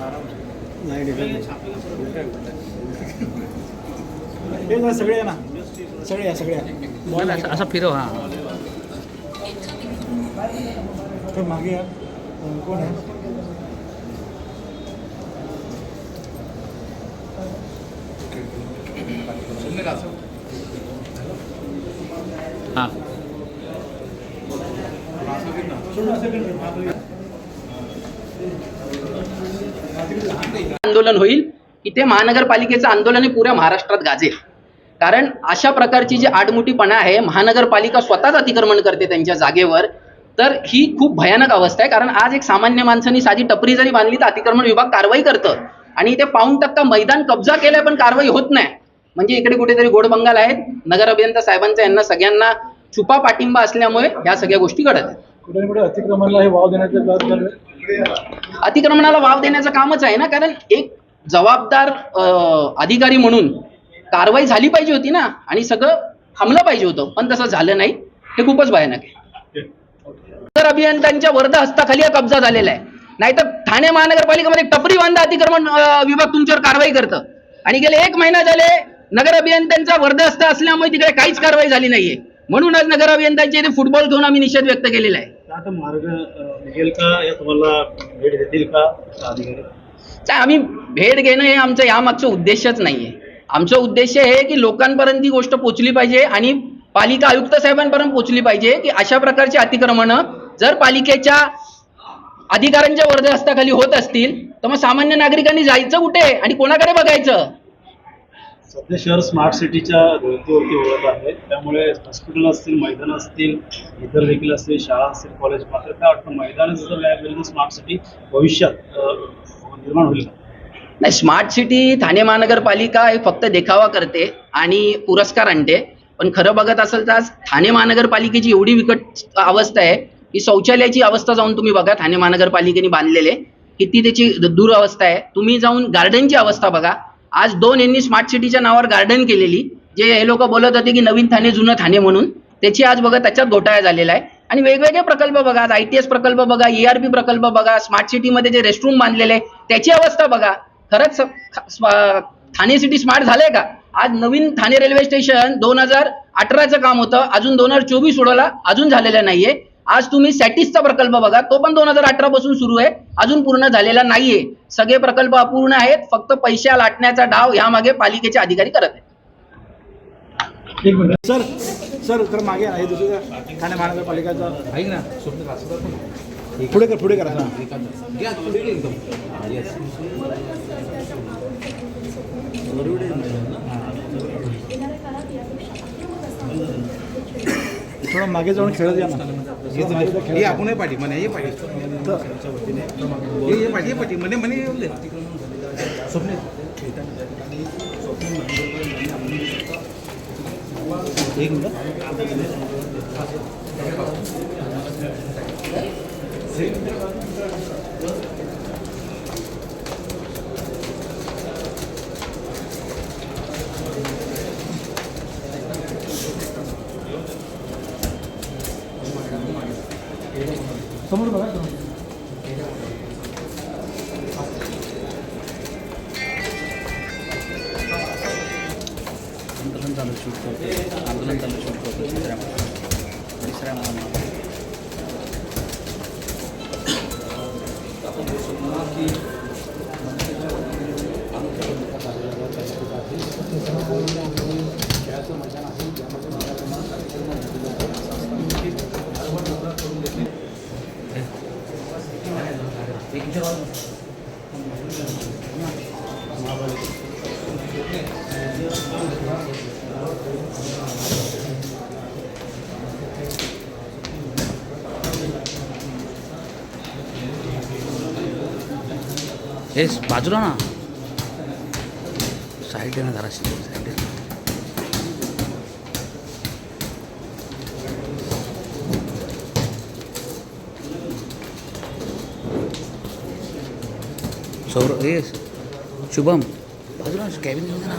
नाही हे ना सगळे ना सगळे बॉल असा फिरव. हां तर मागे या कोण आहे हां आंदोलन होईल की ते महानगरपालिकेचं आंदोलन हे पुऱ्या महाराष्ट्रात गाजेल. कारण अशा प्रकारची जी आडमुठीपणा आहे, महानगरपालिका स्वतःच अतिक्रमण करते त्यांच्या जागेवर, तर ही खूप भयानक अवस्था आहे. कारण आज एक सामान्य माणसानी साधी टपरी जरी बांधली तर अतिक्रमण विभाग कारवाई करतं आणि ते 5% मैदान कब्जा केलंय पण कारवाई होत नाही. म्हणजे इकडे कुठेतरी गोडबंगाल आहेत. नगर अभियंता साहेबांचा यांना सगळ्यांना छुपा पाठिंबा असल्यामुळे ह्या सगळ्या गोष्टी घडत आहेत. कुठे कुठे अतिक्रमणाला हे वाव देण्याचं अतिक्रमणाला वाव देण्याचं कामच आहे ना. कारण एक जबाबदार अधिकारी म्हणून कारवाई झाली पाहिजे होती ना आणि सगळं थांबलं पाहिजे होतं, पण तसं झालं नाही. हे खूपच भयानक आहे. नगर अभियंत्यांच्या वर्ध हस्ताखाली हा कब्जा झालेला आहे. नाहीतर ठाणे महानगरपालिकेमध्ये टपरी बांधा अतिक्रमण विभाग तुमच्यावर कारवाई करतं आणि गेले 1 महिना झाले नगर अभियंत्यांचा वर्ध हस्त असल्यामुळे तिकडे काहीच कारवाई झाली नाहीये. म्हणूनच नगर अभियंत्यांचे इथे फुटबॉल घेऊन आम्ही निषेध व्यक्त केलेला आहे. आता मार्ग निघेल का, या तुम्हाला भेट देतील का अधिकारी? आम्ही भेट घेणं हे आमचं यामागचं उद्देशच नाहीये. आमचं उद्देश हे की लोकांपर्यंत ही गोष्ट पोहोचली पाहिजे आणि पालिका आयुक्त साहेबांपर्यंत पोहोचली पाहिजे की अशा प्रकारची अतिक्रमणं जर पालिकेच्या अधिकाऱ्यांच्या वर्ध हस्ताखाली होत असतील तर मग सामान्य नागरिकांनी जायचं कुठे आणि कोणाकडे बघायचं? सध्या शहर स्मार्ट सिटीच्या धर्तीवरती ओळख आहे, त्यामुळे हॉस्पिटल असतील, मैदान असतील, इतर देखील असतील, शाळा असतील, कॉलेज, मात्र काय वाटतं मैदान जर व्यायाम केलं तर स्मार्ट सिटी भविष्यात निर्माण होईल? नाही, स्मार्ट सिटी ठाणे महानगरपालिका हे फक्त देखावा करते आणि पुरस्कार आणते. पण खरं बघत असेल तर आज ठाणे महानगरपालिकेची एवढी बिकट अवस्था आहे की शौचालयाची अवस्था जाऊन तुम्ही बघा. ठाणे महानगरपालिकेने बांधलेले किती त्याची दुरवस्था आहे. तुम्ही जाऊन गार्डनची अवस्था बघा. आज 2 यांनी स्मार्ट सिटीच्या नावावर गार्डन केलेली, जे हे लोक बोलत होते की नवीन ठाणे जुनं ठाणे म्हणून, त्याची आज बघा त्याच्यात घोटाळा झालेला आहे. आणि वेगवेगळे प्रकल्प बघा, आज ITS प्रकल्प बघा, ERP प्रकल्प बघा, स्मार्ट सिटीमध्ये जे रेस्टरूम बांधलेले त्याची अवस्था बघा. खरंच ठाणे सिटी स्मार्ट झालंय का? आज नवीन ठाणे रेल्वे स्टेशन 2018चं काम होतं, अजून 2024 उडवला, अजून झालेलं नाहीये. आज तुम्ही सॅटिसचा प्रकल्प बघा, तो पण 2018 पासून सुरू आहे, अजून पूर्ण झालेला नाहीये. सगळे प्रकल्प अपूर्ण आहेत. फक्त पैसे लाटण्याचा डाव यामागे पालिकेचे अधिकारी करत आहेत. एक मिनिट सर, तर मागे आहे दुसरं ठाणे महानगरपालिकाचा ऐक ना. पुढे करा थोडं मागे जाऊन खेळत या ना. आपण पाठी म्हणे ये पाठी ये पाठी म्हणे म्हणे स्वप्न एक मिनिट. समोर बघा. आंदोलन चालू शूट करतो तिसऱ्या हे बाजूला ना, साईड ना जरा साईड. सौर हे शुभम बाजूला कॅबिन ना.